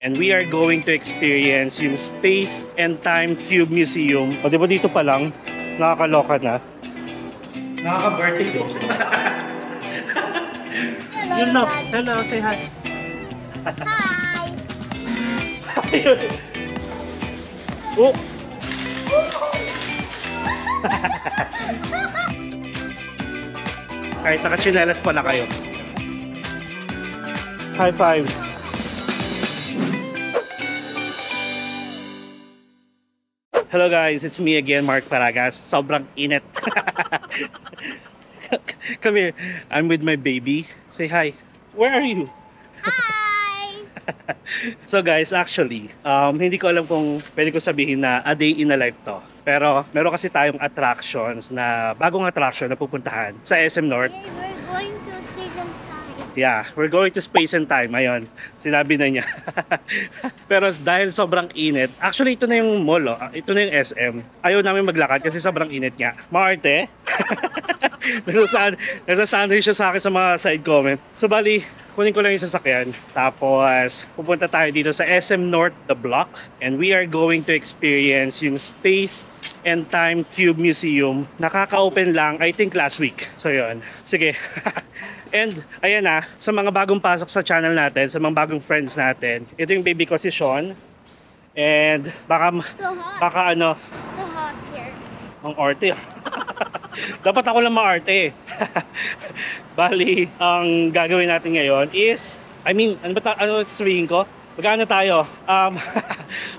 and we are going to experience yung Space and Time Cube Museum. O diba dito pa lang, nakakaloka na. Nakaka-birthday ko. Yun na. Hello, say hi. Hi! Oh! Kahit naka-chinelas pala kayo. High five! Hello guys, it's me again, Mark Paragas. Sobrang init. Come here. I'm with my baby. Say hi. Where are you? Hi! So guys, actually, hindi ko alam kung pwede ko sabihin na a day in a life to. Pero meron kasi tayong attractions na bagong attraction na pupuntahan sa SM North. Yay, we're going to Space and Time. Yeah, we're going to Space and Time. Ayun, sinabi na niya. Pero dahil sobrang init, actually ito na yung mall, oh. Ito na yung SM. Ayaw namin maglakad kasi sobrang init nga. Maarte? Nagsasandwich siya sa akin sa mga side comment. So bali, kunin ko lang yung sasakyan. Tapos, pupunta tayo dito sa SM North, the block. And we are going to experience yung Space and Time Cube Museum. Nakaka-open lang, I think last week. So yun. Sige. And, ayan na, sa mga bagong pasok sa channel natin, sa mga bagong friends natin, ito yung baby ko si Sean. And, baka So hot. So hot here. Ang arte. Dapat ako lang maarte. Bali, ang gagawin natin ngayon is, ano sabihin ko? Magkano tayo?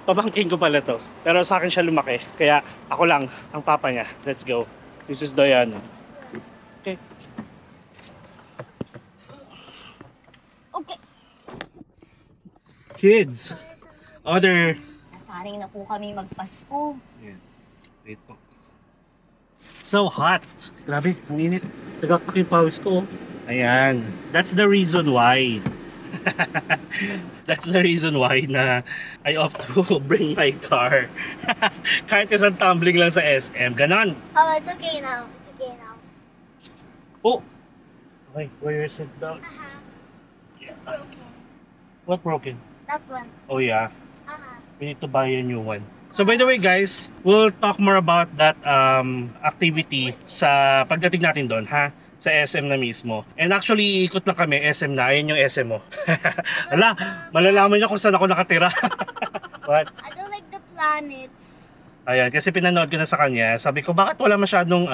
Pamangkin ko pala to. Pero sa akin siya lumaki. Kaya ako lang ang papa niya. Let's go. This is Diana. Okay. Okay. Kids. Other. Nasaring na po kami magpasko. Yeah. Wait po. So hot. Grabe, ang init. Tagaktak yung pawis ko. Ayan. That's the reason why. That's the reason why na I opt to bring my car. Kahit isang tumbling lang sa SM. Ganon. Oh, it's okay now. It's okay now. Oh! Okay, wear your seatbelt. It's broken. What broken? That one. Oh yeah. We need to buy a new one. So by the way guys, we'll talk more about that activity sa pagdating natin doon, ha? Sa SM na mismo. And actually, iikot lang kami, SM na. Ayan yung SM mo. Ala, malalaman niya kung saan ako nakatira. What? I don't like the planets. Ayan, kasi pinanood ko na sa kanya. Sabi ko, bakit wala masyadong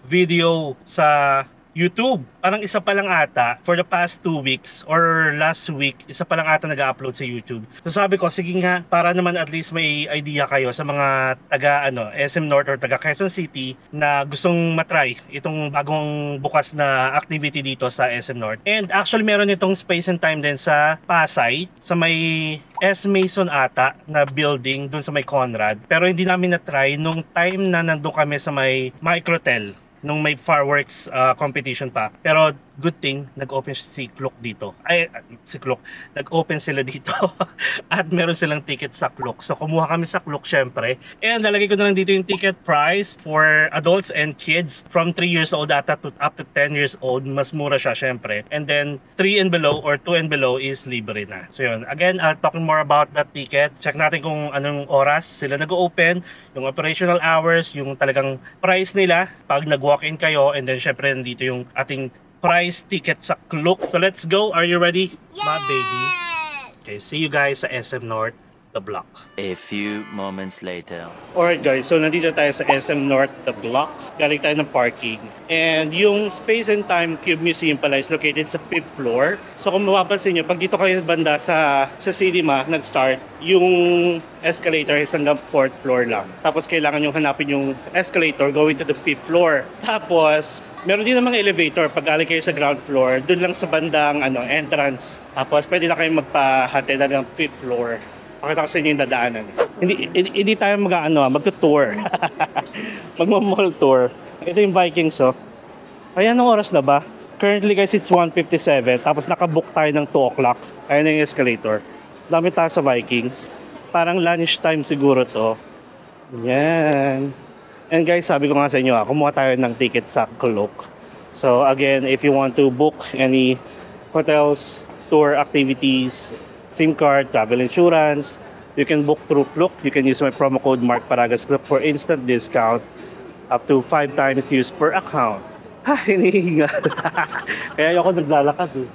video sa YouTube? Parang isa pa lang ata for the past 2 weeks or last week, isa pa lang ata nag-upload sa YouTube. So sabi ko, sige nga, para naman at least may idea kayo sa mga taga SM North or taga Quezon City na gustong matry itong bagong bukas na activity dito sa SM North. And actually meron itong Space and Time din sa Pasay, sa may S. Mason ata na building dun sa may Conrad. Pero hindi namin na-try nung time na nandun kami sa may Microtel, nung may fireworks competition pa. Pero good thing, nag-open si Klook dito. Nag-open sila dito. At meron silang ticket sa Klook. So kumuha kami sa Klook syempre. And nalagay ko na lang dito yung ticket price for adults and kids from 3 years old ata to up to 10 years old. Mas mura siya syempre. And then 3 and below or 2 and below is libre na. So yun. Again, I'll talk more about that ticket. Check natin kung anong oras sila nag-open, yung operational hours, yung talagang price nila pag nag-walk-in kayo. And then syempre nandito yung ating price ticket sa Klook. So let's go. Are you ready? Yes! My baby. Okay, see you guys sa SM North, the block. A few moments later. Alright guys, so nandito tayo sa SM North, the block. Galing tayo ng parking. And yung Space and Time Cube Museum pala is located sa 5th floor. So kung mapapansin nyo, pag dito kayo banda sa cinema, nag-start, yung escalator is hanggang 4th floor lang. Tapos kailangan yung hanapin yung escalator going to the 5th floor. Tapos, meron din namang elevator pag galing kayo sa ground floor, dun lang sa bandang entrance. Tapos pwede na kayong magpahatid hanggang 5th floor. Pakita ko sa inyo yung dadaanan. Hindi tayo magto-tour. Magmamall tour. Ito yung Vikings, oh. Ayan, anong oras na ba? Currently guys, it's 1:57. Tapos nakabook tayo ng 2 o'clock. Ayan yung escalator. Dami tayo sa Vikings. Parang lunch time siguro to. Yan. And guys, sabi ko nga sa inyo, kumuha tayo ng ticket sa Klook. So again, if you want to book any hotels, tour activities SIM card, travel insurance. You can book through Klook. You can use my promo code Mark Paragas Klook for instant discount up to 5 times use per account. Ha, hinihinga. Kaya ako naglalakad eh.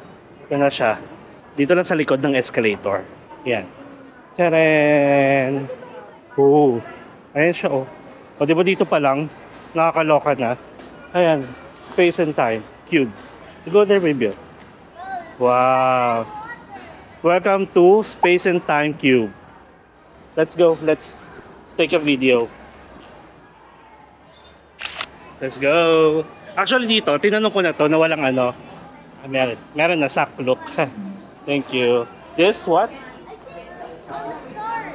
Ito na siya. Dito lang sa likod ng escalator. Yan. Taren! Oh, ayan siya oh. O di ba dito pa lang, nakakaloka na. Ayan, space and time, cube. You go there, baby. Wow. Welcome to Space and Time Cube. Let's go, let's take a video. Let's go. Actually dito, tinanong ko na to na walang ano. Meron na sack look. Thank you. This what?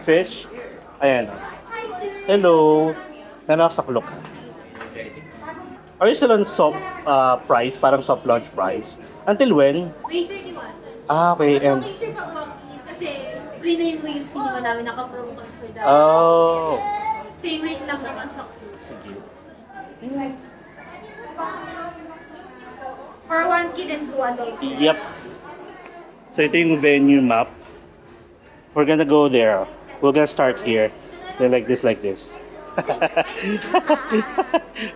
Fish? Ayan. Hello. Nanasak look. Are you still on soft price? Parang soft launch price? Until when? May 31. Ah, okay. Mas okay sir pag walk-in kasi free na yung reels cinema namin, naka-promo code for that. Oh. Same rate lang naman sa Sige. for 1 kid and 2 adults. Yep. So ito yung venue map. We're gonna go there. We're gonna start here. Then like this.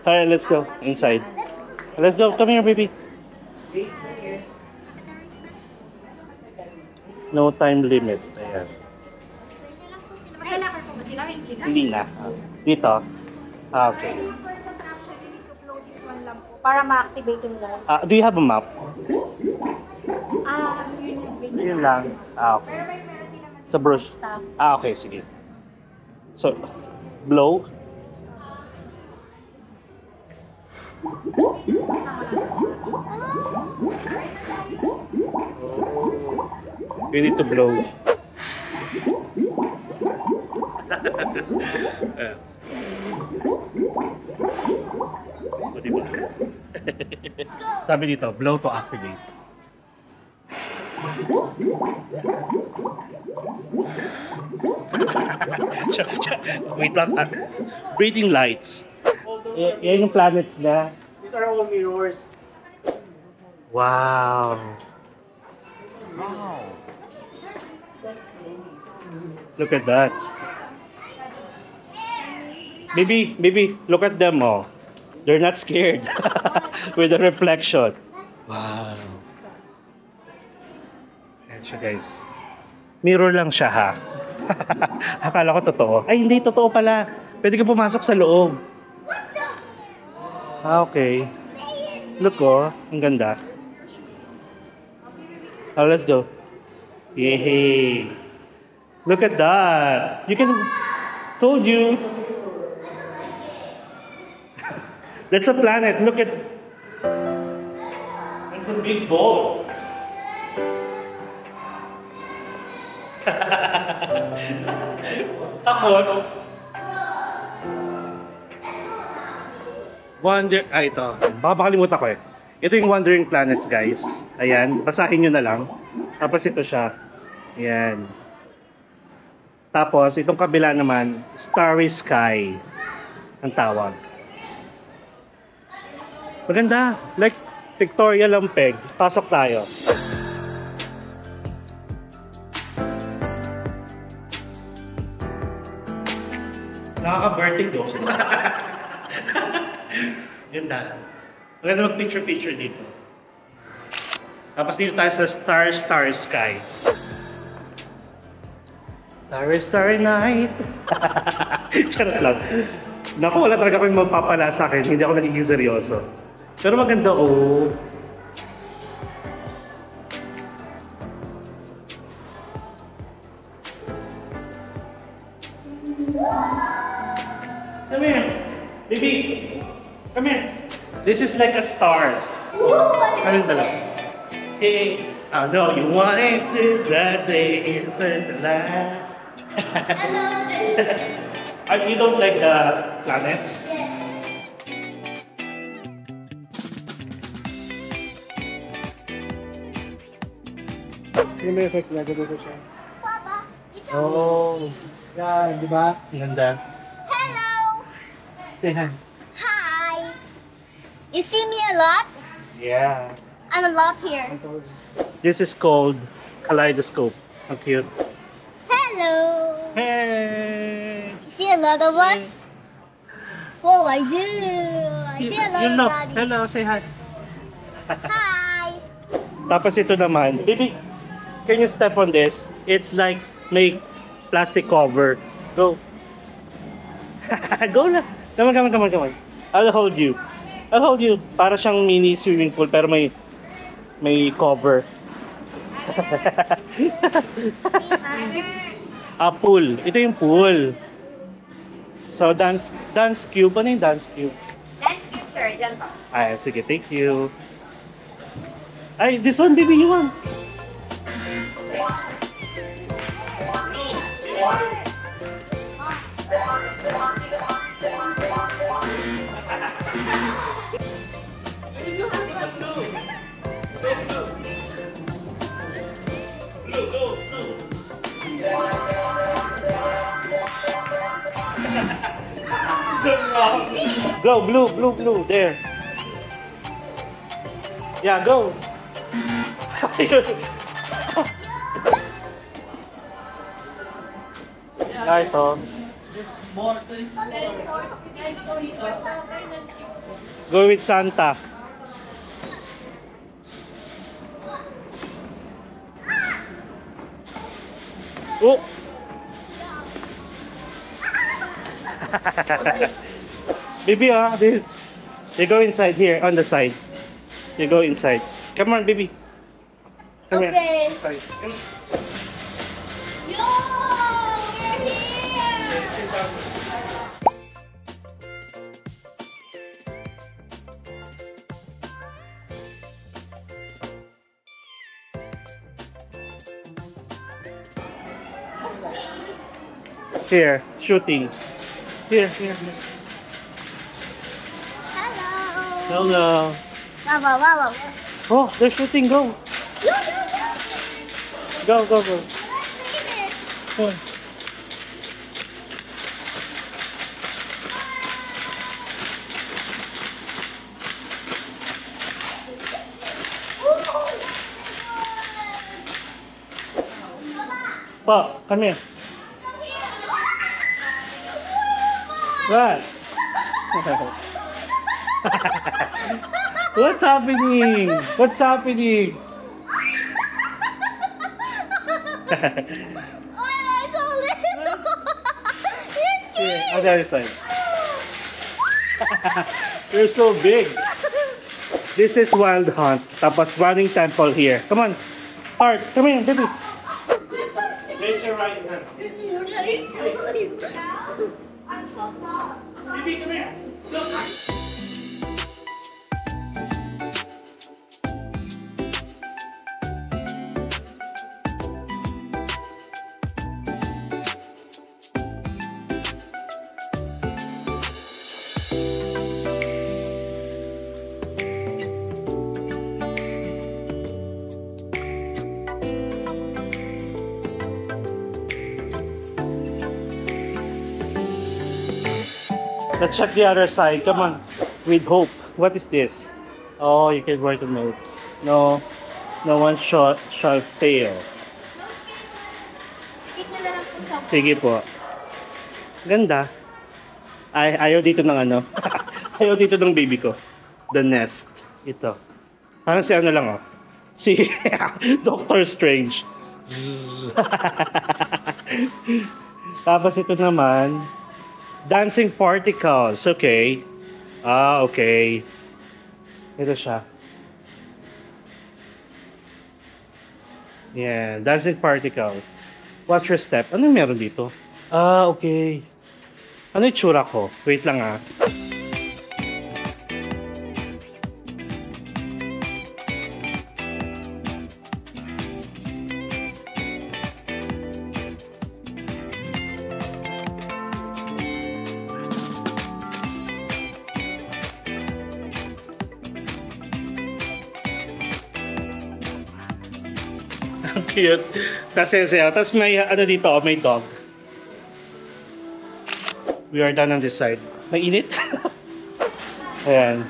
Alright, let's go inside. Let's go. Come here, baby. No time limit. Ayan. Kailangan ko ba sila? Hindi na. Hindi na. Dito. Ah, okay. Person actually need to upload this one lang po para ma-activate yung live. Do you have a map? Yun. Yun lang. Ah, okay. Pero may meron din naman Sa brush. staff. Ah, okay. Sige. So, blow. You need to blow. O, diba? Sabi dito, blow to activate. Wait lang. Breathing lights. Yan yung planets na. These are all mirrors. Wow. Look at that. Baby, look at them, oh. They're not scared with the reflection. Wow. Ayan siya, guys. Mirror lang siya, ha? Akala ko totoo. Ay, hindi, totoo pala. Pwede ka pumasok sa loob. Ah, okay. Look, oh. Ang ganda. Oh, let's go. Yay! Look at that. You can... Told you. That's a planet. Look at... That's a big ball. Takot. Wonder... ito. Baka makalimutan ko eh. Ito yung Wandering Planets, guys. Ayan. Basahin nyo na lang. Tapos ito siya. Ayan. Tapos, itong kabila naman, Starry Sky ang tawag. Maganda. Like Victoria Lampeg. Pasok tayo. Nakaka-vertigo. Ganda. Maganda mag-picture-picture dito. Tapos dito tayo sa Starry Sky. Starry night. Charot lang. Naku, wala talaga kami mapapala sa akin. Hindi ako nagiging seryoso. Pero maganda, oh. Come here. Baby. Come here. This is like a stars. Ano talaga? Hey, I know you wanted to that day isn't the light. You don't like the planets? Yung may effect na dito siya. Papa, ikaw. Oh, Yan, di ba? ganda. Hello. Say hi. Hi. You see me a lot? Yeah. I'm a lot here. This is called kaleidoscope. How cute. Hello. Hey! See a lot of us? Oh, I do. I see a lot of Hello. daddies. Hello, say hi. Hi. Tapos ito naman, baby, can you step on this? It's like may plastic cover. Go. Go na. Come on. I'll hold you. Para siyang mini swimming pool pero may cover. Pool. Ito yung pool. So, dance cube. Ano yung dance cube? That's good, sir. Diyan po. Ay, sige, thank you. Ay, this one, baby, you want? Go, blue, there. Yeah, go. Ito. Go with Santa. Oh. Baby, they go inside here on the side. You go inside. Come on, baby. Come Okay. here. Yo, we're here. Here, shooting. Here. Hello. Hello. Wow. Oh, they're shooting. Go. Go. Look at this. Oh. Pa, come here. What? What's happening? What's happening? Why am I so little? You're Here, cute. on the other side. You're so big. This is Wild Hunt. Tapos running temple here. Come on. Start. Come here, baby. Raise your right hand. I'm so proud. Baby, come here. Look. Let's check the other side. Come on. With hope. What is this? Oh, you can write the notes. No one shall fail. Ikit nyo na lang po sa Sige po. Ganda. Ayaw dito ng ano. Ayaw dito ng baby ko. The nest. Ito. Parang si ano lang oh. Si Doctor Strange. Tapos ito naman. Dancing particles. Okay. Okay. Ito siya. Yeah, dancing particles. Watch your step. Ano meron dito? Okay. Ano yung tsura ko? Wait lang Ang cute. Kasi siya. Tapos may ano dito, may dog. We are done on this side. Mainit? Ayan.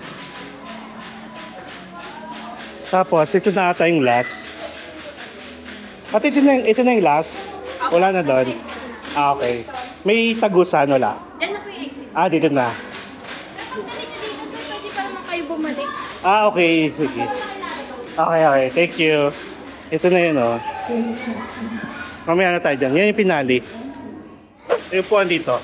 Tapos, ito na ata yung last. At ito na yung last. Wala na doon. Ah, okay. May tagusan, wala. Diyan na po yung exit. Ah, dito na. Pagdating nyo dito, sir, pwede pa naman kayo bumalik. Ah, okay. Sige. Okay. Thank you. Ito na yun, oh. Mamaya na tayo dyan. Yan yung pinali. Yung po dito.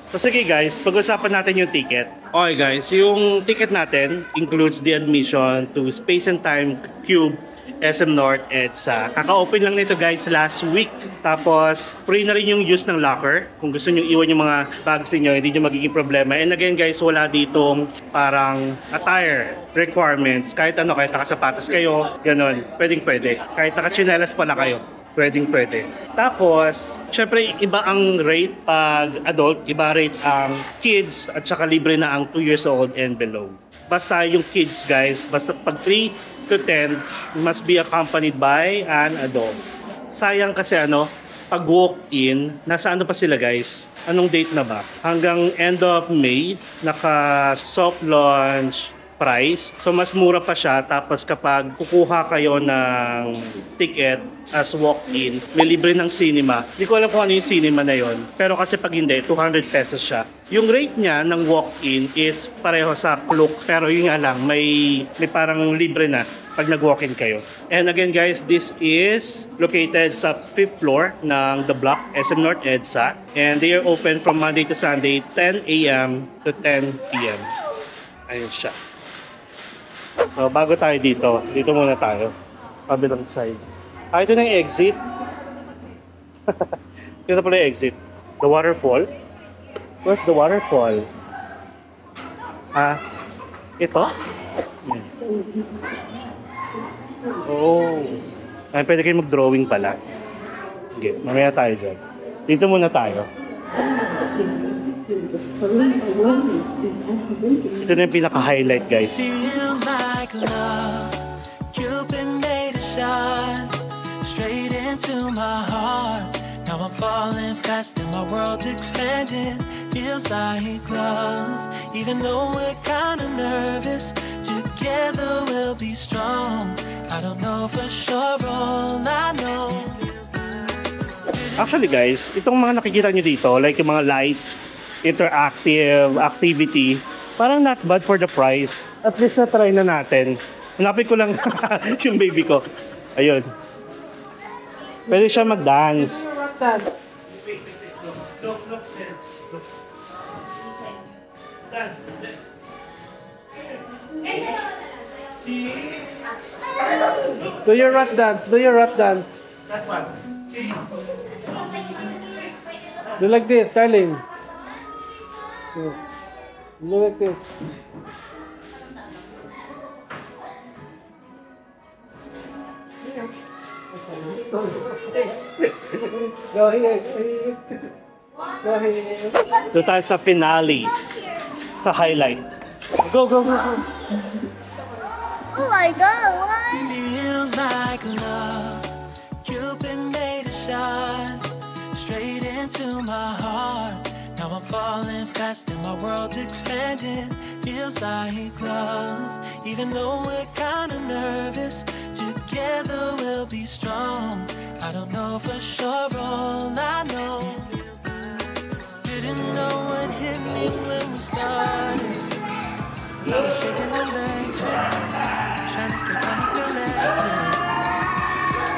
So sige guys, pag-usapan natin yung ticket. Okay guys, yung ticket natin includes the admission to Space and Time Cube SM North EDSA. Kaka-open lang nito guys last week. Tapos free na rin yung use ng locker. Kung gusto nyo iwan yung mga bags niyo, hindi nyo magiging problema. And again guys, wala ditong parang attire requirements. Kahit ano, kahit nakasapatos kayo, ganun. Pwede. Kahit nakachinelas pala kayo. Pwede. Tapos, syempre iba ang rate pag adult, iba rate ang kids at saka libre na ang 2 years old and below. Basta yung kids guys, basta pag 3 to 10 must be accompanied by an adult. Sayang kasi pag walk-in, nasa ano pa sila guys? Anong date na ba? Hanggang end of May, naka soft launch price. So mas mura pa siya, tapos kapag kukuha kayo ng ticket as walk-in, may libre ng cinema. Hindi ko alam kung ano yung cinema na yon. Pero kasi pag hindi, 200 pesos siya. Yung rate niya ng walk-in is pareho sa Klook, pero yun nga lang, may parang libre na pag nag-walk-in kayo. And again guys, this is located sa 5th floor ng The Block, SM North EDSA. And they are open from Monday to Sunday, 10 a.m. to 10 p.m. Ayun siya. So, bago tayo dito muna tayo. Kabilang side. Ah, ito na yung exit. Ito na pala yung exit. The waterfall. Where's the waterfall? Ah, ito? Oh. Ay, pwede kayo mag-drawing pala. Okay, mamaya tayo dyan. Dito muna tayo. Ito na yung pinaka-highlight guys. Feels like love. Cupid made a shot straight into my heart. Now I'm falling fast and my world's expanding. Feels like love. Even though we're kinda nervous, together we'll be strong. I don't know for sure, all I know. Actually guys, itong mga nakikita nyo dito, like yung mga lights, interactive activity, parang not bad for the price. At least na-try na natin. Hanapin ko lang yung baby ko. Ayun. Pwede siya mag-dance. Do your rat dance. That one. See? Do like this, darling. Do like this. Go here. Go here. Doon tayo sa finale. Sa highlight. Go. Oh my god, what? Feels like love. Cupid made a shot straight into my heart. Now I'm falling fast and my world's expanding. Feels like love. Even though we're kinda nervous, together we'll be strong. I don't know for sure, all I know. Didn't know what hit me when we started. I was shaking electric, trying to stay calm and collected.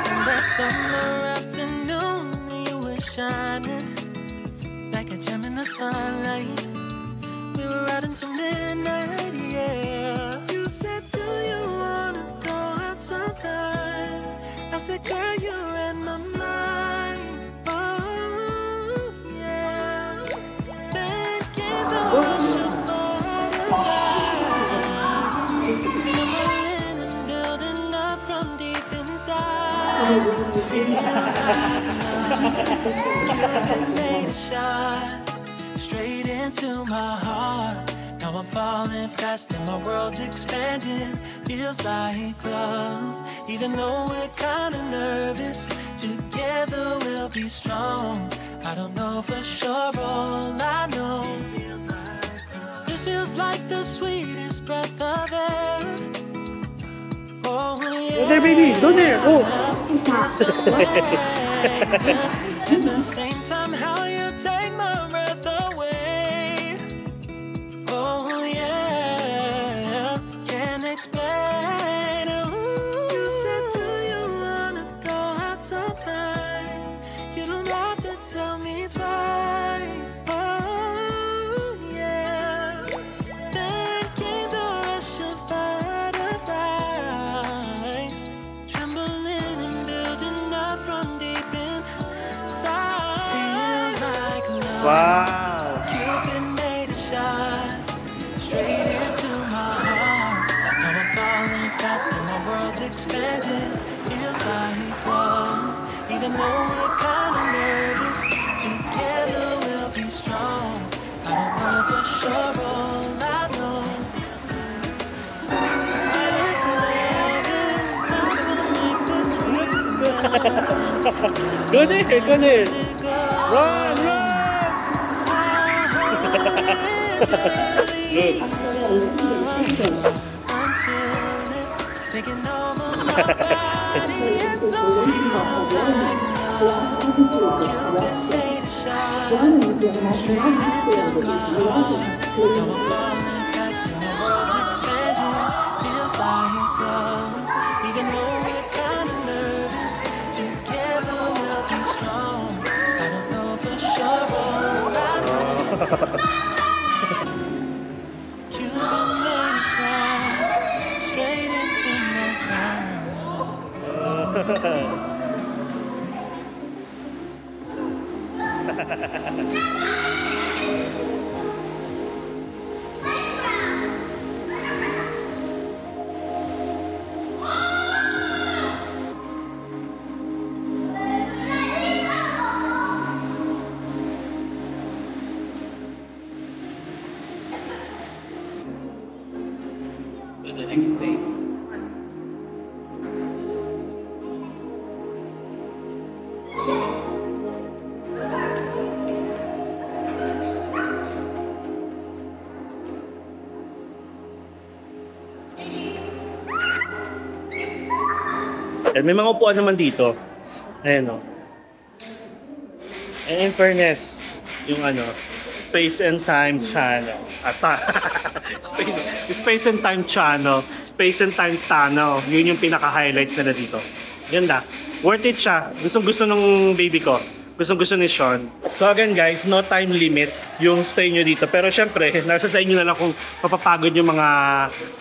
And that summer afternoon, you were shining like a gem in the sunlight. We were riding till midnight, yeah. You said, do you wanna go out sometime? I said, girl, you read my mind. Oh, yeah. Then came the rush of butterflies. Trembling and building up from deep inside. Feels like love. Cupid made a shot straight into my heart. Now I'm falling fast and my world's expanding. Feels like love. Even though we're kinda nervous, together we'll be strong. I don't know for sure, all I know. This feels like the sweetest breath of air. Oh yeah. Go there baby, go there. Oh. At the same time, how you take my breath away. Oh yeah, can't explain. Ooh. You said, do you wanna go out sometime? You don't have to tell me twice. Oh yeah. Then came the rush of butterflies, trembling and building up from deep inside. Feels like love. Wow! Cupid made a shot straight into my heart. Now I'm falling fast and my world's expanding. Feels like love, even though we're kind of nervous. Together we'll be strong. I don't know for sure, all I know this love is blossoming between us. Go there, go there! Run, run! Good. Until it's taking over my body, it's so feels like love. Cupid made a shot straight into my heart. Now I'm falling fast and my world's expanding. Feels like love, even though we're kind of nervous. Together we'll be strong. I don't know for sure, all I know. Cupid made a shot straight into my heart. The next day. And may mga upuan naman dito. Ayan o. And in fairness, yung ano, Space and Time Channel. Space and Time Channel. Space and Time Tunnel. Yun yung pinaka-highlights nila dito. Ganda. Worth it siya. Gustong-gusto ng baby ko. Gustong-gusto ni Sean. So again guys, no time limit yung stay nyo dito. Pero syempre, nasa sa inyo na lang kung papapagod yung mga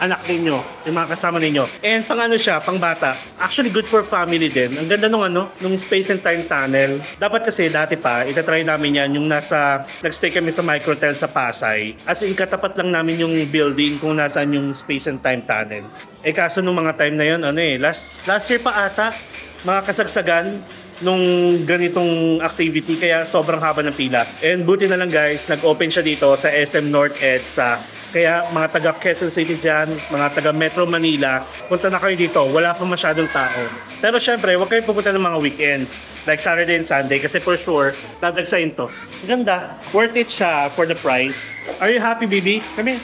anak ninyo, yung mga kasama ninyo. And pang ano siya, pang bata. Actually good for family din. Ang ganda nung ano, nung Space and Time Tunnel. Dapat kasi dati pa, itatry namin yan yung nasa, nagstay kami sa Microtel sa Pasay. As in, katapat lang namin yung building kung nasaan yung Space and Time Tunnel. Eh kaso nung mga time na yun, ano eh, last year pa ata, mga kasagsagan nung ganitong activity, kaya sobrang haba ng pila. And buti na lang guys, nag-open siya dito sa SM North EDSA. Kaya mga taga Quezon City dyan, mga taga Metro Manila, punta na kayo dito, wala pa masyadong tao. Pero syempre, huwag kayo pupunta ng mga weekends, like Saturday and Sunday, kasi for sure, dadagsayin to. Ganda, worth it siya for the price. Are you happy, baby? Come here.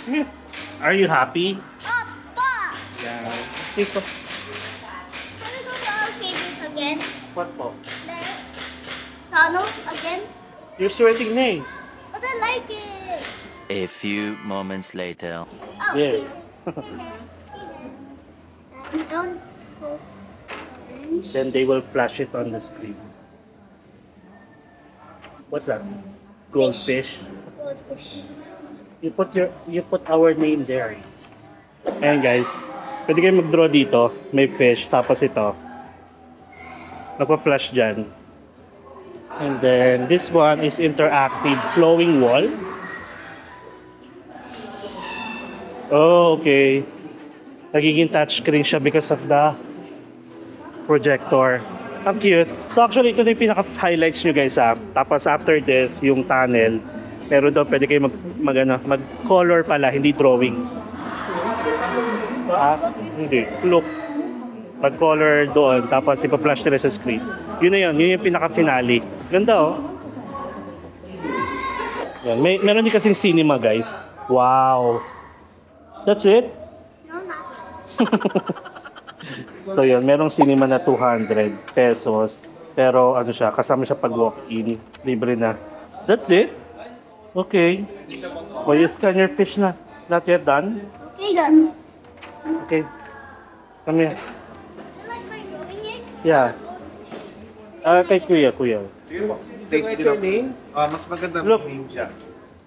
Come here. Are you happy? Papa! Yeah. Dito. Can we go to our favorites again? What po? There. Tunnel again? You're sweating na eh. But I like it. A few moments later. Oh. Yeah. Don't post. Then they will flash it on the screen. What's that? Goldfish. Goldfish. You put our name there. Ayan guys. Pwede kayo mag-draw dito. May fish. Tapos ito. Nagpa-flash dyan. And then this one is interactive flowing wall. Oh, okay. Nagiging touchscreen siya because of the projector. Ang cute. So actually, ito na yung pinaka-highlights nyo guys ha. Tapos after this, yung tunnel. Pero daw pwede kayo mag-color pala, hindi drawing. Hindi. Look. Mag-color doon, tapos ipa-flash nila sa screen. Yun na yun. Yun yung pinaka-finale. Ganda oh. Yan. Meron din kasing cinema guys. Wow. That's it? No, not. So yun, merong cinema na 200 pesos. Pero ano siya, kasama siya pag walk-in. Libre na. That's it? Okay. Well, you scan your fish na. Not yet done? Okay, done. Okay. Come here. You like my growing eggs? Yeah. Kay kuya. Sige po. Taste nyo. Mas maganda Look. name siya.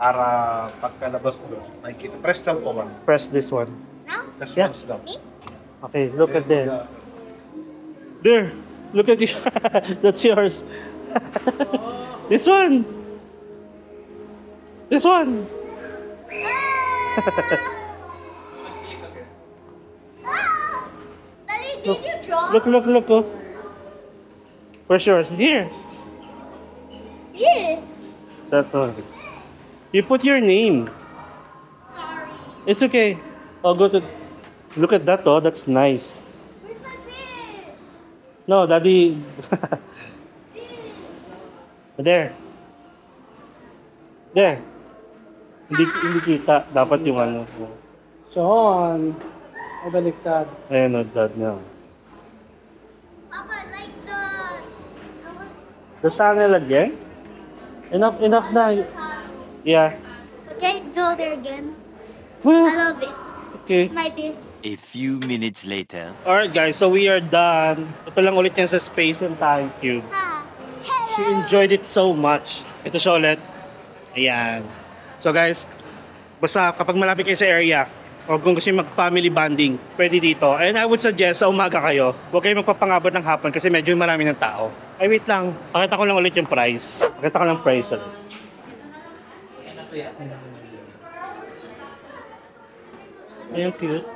Para pagkalabas mo, nakikita. Press lang po man. Press this one. Now? Just Yeah. once lang. Okay, look at there. There. Look at it. That's yours. This one. This one. Daddy, did you draw? Look. Oh. Where's yours? Here. Yeah. That one. You put your name. Sorry. It's okay. I'll go to... Look at that, oh. That's nice. Where's my fish? No, Daddy... There. There. Hindi kita. Dapat yung ano. Sean. O baliktad. Ayan, no, Dad na. Papa, like The tunnel again? Enough na. Yeah. Okay, go there again. I Well, love it. okay. My fish. A few minutes later. Alright guys, so we are done. Ito lang ulit yan sa Space and Time Cube. Ha. She Hello. enjoyed it so much. Ito siya ulit. Ayan. So guys, basta kapag malapit kayo sa area, o kung gusto nyo mag-family bonding, pwede dito. And I would suggest sa umaga kayo, huwag kayo magpapangabot ng hapon kasi medyo marami ng tao. Ay, wait lang. Pakita ko lang ulit yung price. Pakita ko lang price. Ayun, cute.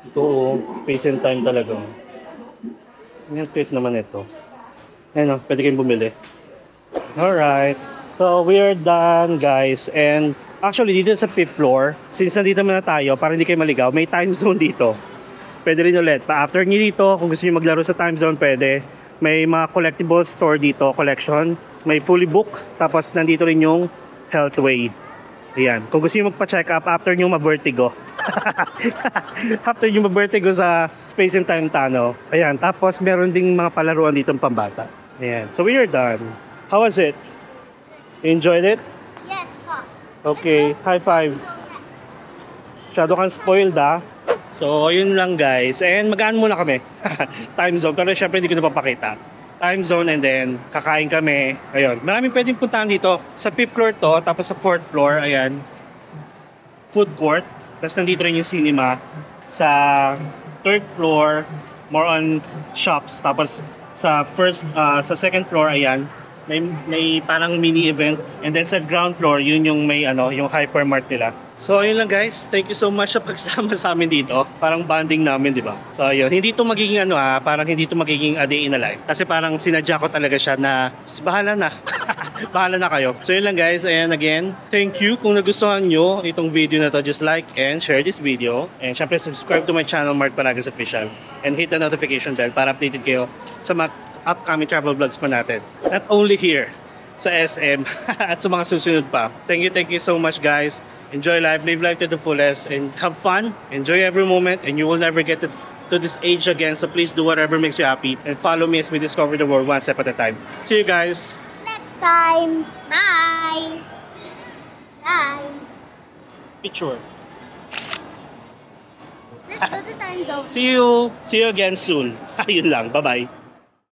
Ito, space and time talaga. Yung cute naman ito. Ayun, pwede kayong bumili. Alright. So, we are done, guys. And actually, dito sa 5th floor, since nandito muna tayo, para hindi kayo maligaw, may time zone dito. Pwede rin ulit. Pa-after nyo dito, kung gusto nyo maglaro sa time zone, pwede. May mga collectible store dito, collection. May fully book. Tapos, nandito rin yung Healthway. Ayan. Kung gusto nyo magpa-check up, after nyo ma-vertigo. After nyo ma-vertigo sa Space and Time Tunnel. Ayan. Tapos, meron ding mga palaruan dito ng pambata. Ayan. So, we are done. How was it? You enjoyed it? Yes, Pop. Okay. High five. So next. Masyado kang spoiled, ah. So, yun lang, guys. And magaan muna kami. Time zone. Pero syempre, hindi ko napapakita. Time zone and then kakain kami. Ayun. Maraming pwedeng puntahan dito. Sa 5th floor to, tapos sa 4th floor, ayan. Food court. Tapos nandito rin yung cinema. Sa 3rd floor, more on shops. Tapos sa sa 2nd floor, ayan, may parang mini event. And then sa ground floor, yun yung may yung hypermart nila. So ayun lang guys, thank you so much sa pagsama sa amin dito. Parang bonding namin, di ba? So ayun, hindi to magiging parang hindi to magiging a day in a life. Kasi parang sinadya ko talaga siya na bahala na. Bahala na kayo. So yun lang guys, and again, thank you. Kung nagustuhan nyo itong video na to, just like and share this video. And syempre subscribe to my channel, Mark Palagas Official. And hit the notification bell para updated kayo sa mga upcoming travel vlogs pa natin. Not only here sa SM at sa mga susunod pa. Thank you so much guys. Enjoy life, live life to the fullest, and have fun. Enjoy every moment, and you will never get to this age again. So please do whatever makes you happy, and follow me as we discover the world one step at a time. See you guys. Next time. Bye. Bye. Picture. Let's go to time zone. See you again soon. Ayun lang. Bye-bye.